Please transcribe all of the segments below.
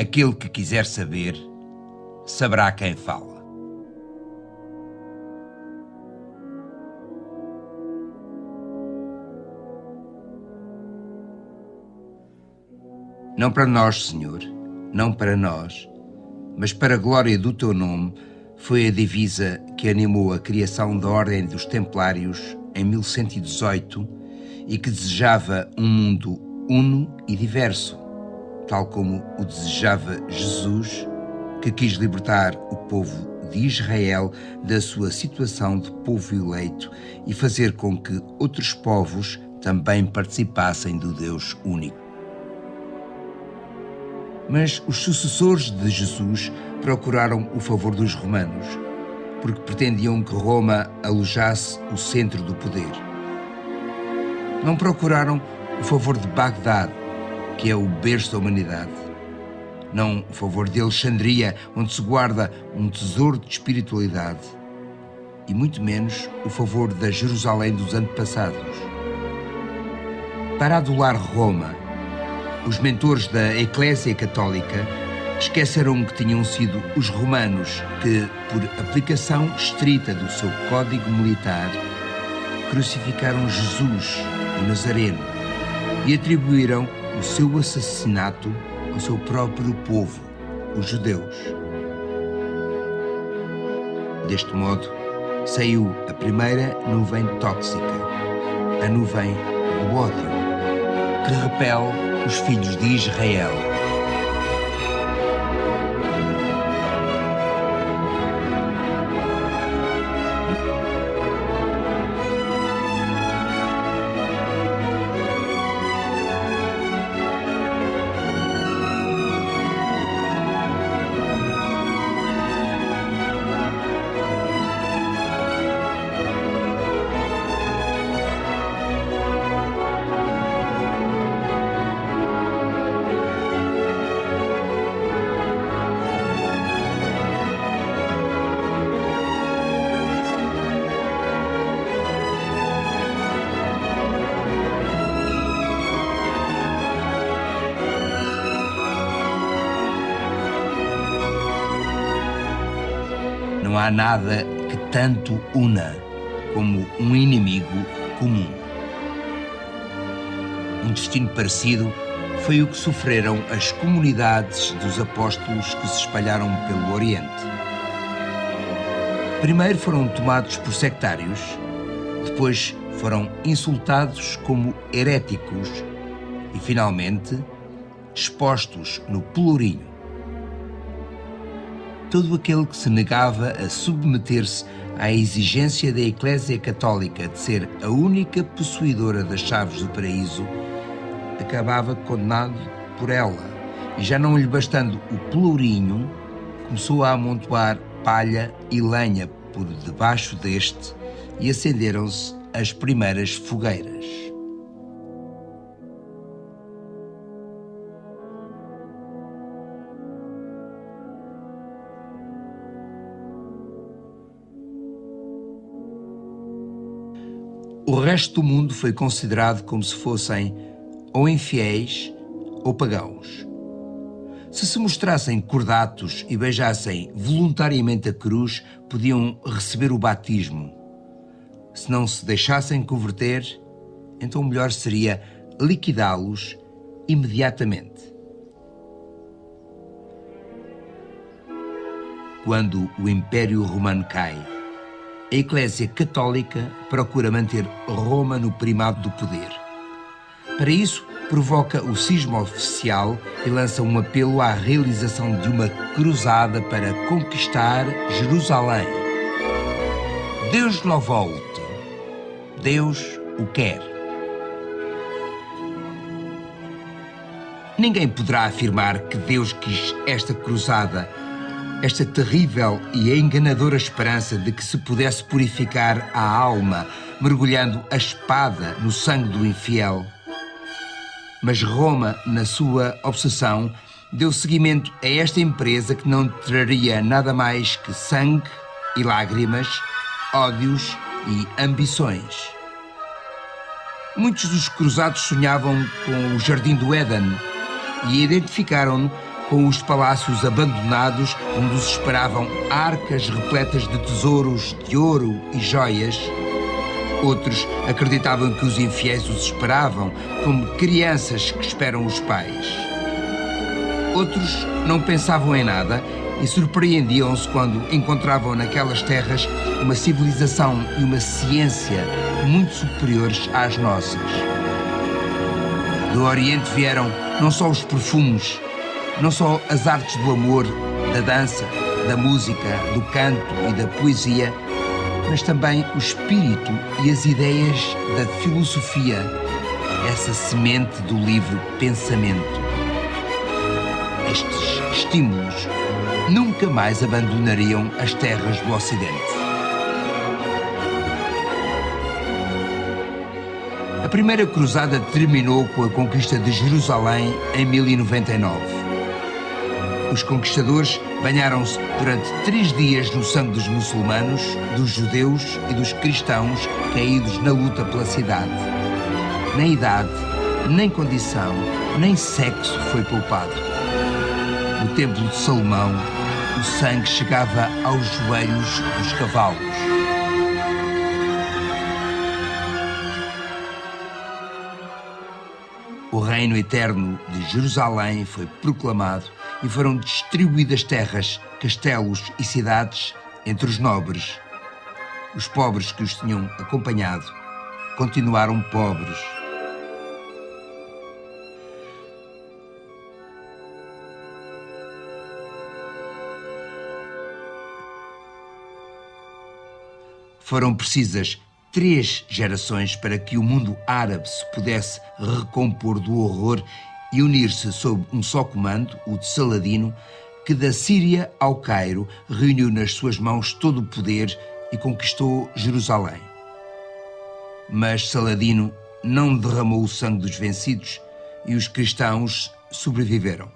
Aquele que quiser saber, saberá quem fala. Não para nós, Senhor, não para nós, mas para a glória do Teu nome, foi a divisa que animou a criação da Ordem dos Templários em 1118 e que desejava um mundo uno e diverso, tal como o desejava Jesus, que quis libertar o povo de Israel da sua situação de povo eleito e fazer com que outros povos também participassem do Deus único. Mas os sucessores de Jesus procuraram o favor dos romanos, porque pretendiam que Roma alojasse o centro do poder. Não procuraram o favor de Bagdade, que é o berço da humanidade. Não o favor de Alexandria, onde se guarda um tesouro de espiritualidade. E muito menos o favor da Jerusalém dos antepassados. Para adular Roma, os mentores da Eclésia Católica esqueceram que tinham sido os romanos que, por aplicação estrita do seu código militar, crucificaram Jesus, o Nazareno, e atribuíram o seu assassinato ao seu próprio povo, os judeus. Deste modo, saiu a primeira nuvem tóxica, a nuvem do ódio, que repele os filhos de Israel. Não há nada que tanto una como um inimigo comum. Um destino parecido foi o que sofreram as comunidades dos apóstolos que se espalharam pelo Oriente. Primeiro foram tomados por sectários, depois foram insultados como heréticos e, finalmente, expostos no pelourinho. Todo aquele que se negava a submeter-se à exigência da Eclésia Católica de ser a única possuidora das chaves do paraíso, acabava condenado por ela, e já não lhe bastando o pelourinho, começou a amontoar palha e lenha por debaixo deste e acenderam-se as primeiras fogueiras. O resto do mundo foi considerado como se fossem ou infiéis ou pagãos. Se mostrassem cordatos e beijassem voluntariamente a cruz, podiam receber o batismo. Se não se deixassem converter, então o melhor seria liquidá-los imediatamente. Quando o Império Romano cai, a Eclésia Católica procura manter Roma no primado do poder. Para isso, provoca o cisma oficial e lança um apelo à realização de uma cruzada para conquistar Jerusalém. Deus não volte. Deus o quer. Ninguém poderá afirmar que Deus quis esta cruzada, esta terrível e enganadora esperança de que se pudesse purificar a alma, mergulhando a espada no sangue do infiel. Mas Roma, na sua obsessão, deu seguimento a esta empresa que não traria nada mais que sangue e lágrimas, ódios e ambições. Muitos dos cruzados sonhavam com o Jardim do Éden e identificaram-no com os palácios abandonados, onde os esperavam arcas repletas de tesouros de ouro e joias. Outros acreditavam que os infiéis os esperavam, como crianças que esperam os pais. Outros não pensavam em nada e surpreendiam-se quando encontravam naquelas terras uma civilização e uma ciência muito superiores às nossas. Do Oriente vieram não só os perfumes, não só as artes do amor, da dança, da música, do canto e da poesia, mas também o espírito e as ideias da filosofia, essa semente do livre pensamento. Estes estímulos nunca mais abandonariam as terras do Ocidente. A primeira cruzada terminou com a conquista de Jerusalém em 1099. Os conquistadores banharam-se durante 3 dias no sangue dos muçulmanos, dos judeus e dos cristãos caídos na luta pela cidade. Nem idade, nem condição, nem sexo foi poupado. No templo de Salomão, o sangue chegava aos joelhos dos cavalos. O reino eterno de Jerusalém foi proclamado e foram distribuídas terras, castelos e cidades entre os nobres. Os pobres que os tinham acompanhado continuaram pobres. Foram precisas 3 gerações para que o mundo árabe se pudesse recompor do horror e unir-se sob um só comando, o de Saladino, que da Síria ao Cairo reuniu nas suas mãos todo o poder e conquistou Jerusalém. Mas Saladino não derramou o sangue dos vencidos e os cristãos sobreviveram.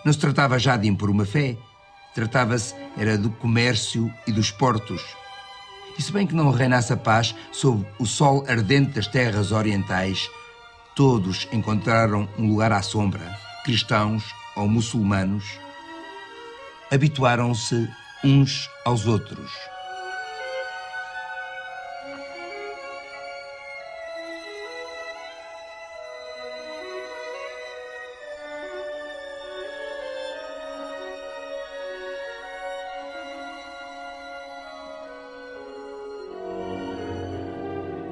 Não se tratava já de impor uma fé, era do comércio e dos portos. E se bem que não reinasse a paz sob o sol ardente das terras orientais, todos encontraram um lugar à sombra, cristãos ou muçulmanos, habituaram-se uns aos outros.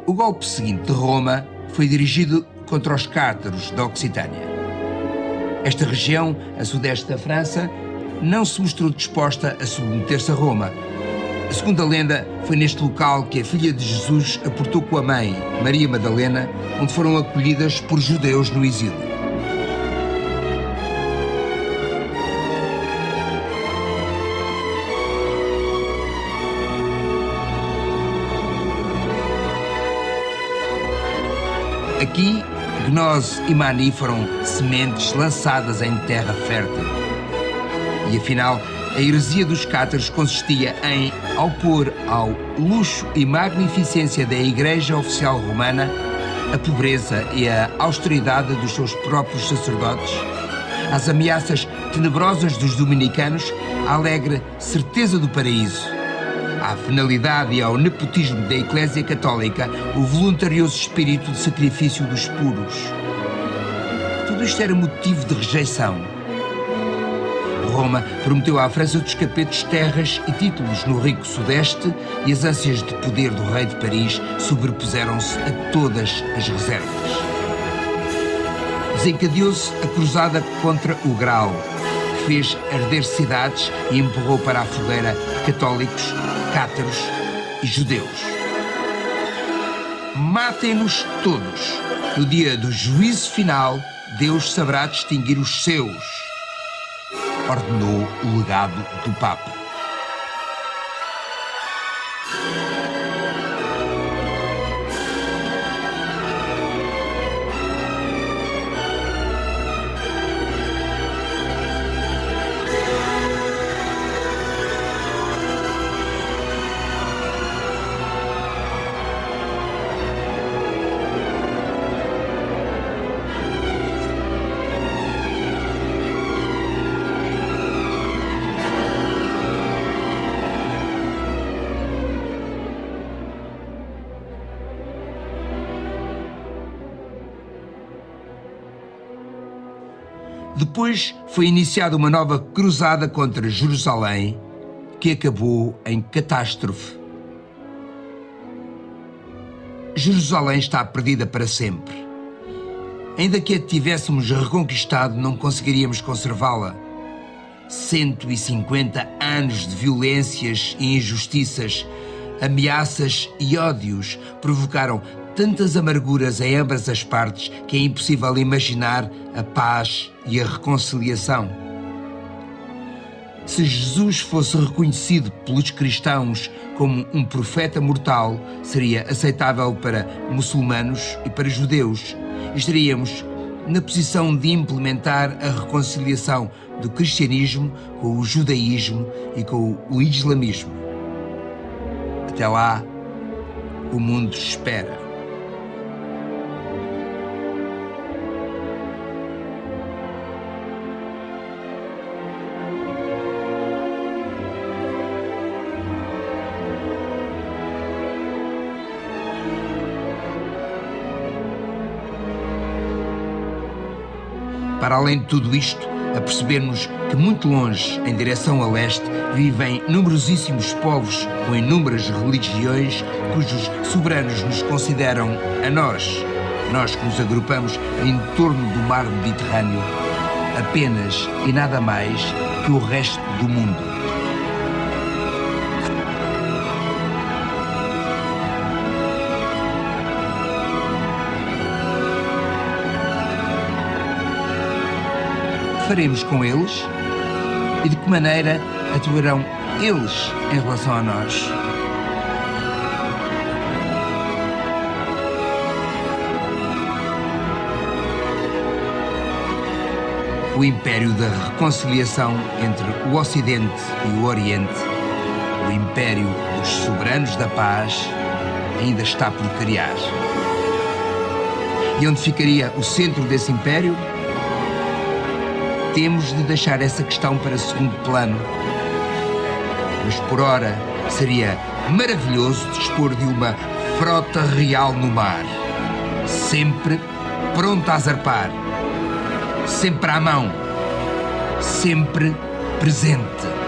O golpe seguinte de Roma foi dirigido contra os cátaros da Occitânia. Esta região, a sudeste da França, não se mostrou disposta a submeter-se a Roma. A segunda lenda foi neste local que a filha de Jesus aportou com a mãe, Maria Madalena, onde foram acolhidas por judeus no exílio. Aqui, Gnose e Mani foram sementes lançadas em terra fértil. E afinal, a heresia dos cátaros consistia em opor ao luxo e magnificência da Igreja Oficial Romana a pobreza e a austeridade dos seus próprios sacerdotes, às ameaças tenebrosas dos dominicanos, à alegre certeza do paraíso, à finalidade e ao nepotismo da Eclésia Católica, o voluntarioso espírito de sacrifício dos puros. Tudo isto era motivo de rejeição. Roma prometeu à França dos Capetos terras e títulos no rico Sudeste e as ânsias de poder do rei de Paris sobrepuseram-se a todas as reservas. Desencadeou-se a cruzada contra o Graal, que fez arder cidades e empurrou para a fogueira católicos, cátaros e judeus. Matem-nos todos. No dia do juízo final, Deus saberá distinguir os seus, ordenou o legado do Papa. Depois foi iniciada uma nova cruzada contra Jerusalém, que acabou em catástrofe. Jerusalém está perdida para sempre. Ainda que a tivéssemos reconquistado, não conseguiríamos conservá-la. 150 anos de violências e injustiças, ameaças e ódios provocaram tantas amarguras em ambas as partes que é impossível imaginar a paz e a reconciliação. Se Jesus fosse reconhecido pelos cristãos como um profeta mortal, seria aceitável para muçulmanos e para judeus. Estaríamos na posição de implementar a reconciliação do cristianismo com o judaísmo e com o islamismo. Até lá, o mundo espera. Para além de tudo isto, apercebemos que muito longe, em direção a leste, vivem numerosíssimos povos com inúmeras religiões cujos soberanos nos consideram a nós que nos agrupamos em torno do mar Mediterrâneo, apenas e nada mais que o resto do mundo. Faremos com eles e de que maneira atuarão eles em relação a nós? O império da reconciliação entre o Ocidente e o Oriente, o império dos soberanos da paz, ainda está por criar. E onde ficaria o centro desse império? Temos de deixar essa questão para segundo plano. Mas por ora seria maravilhoso dispor de uma frota real no mar, sempre pronta a zarpar, sempre à mão, sempre presente.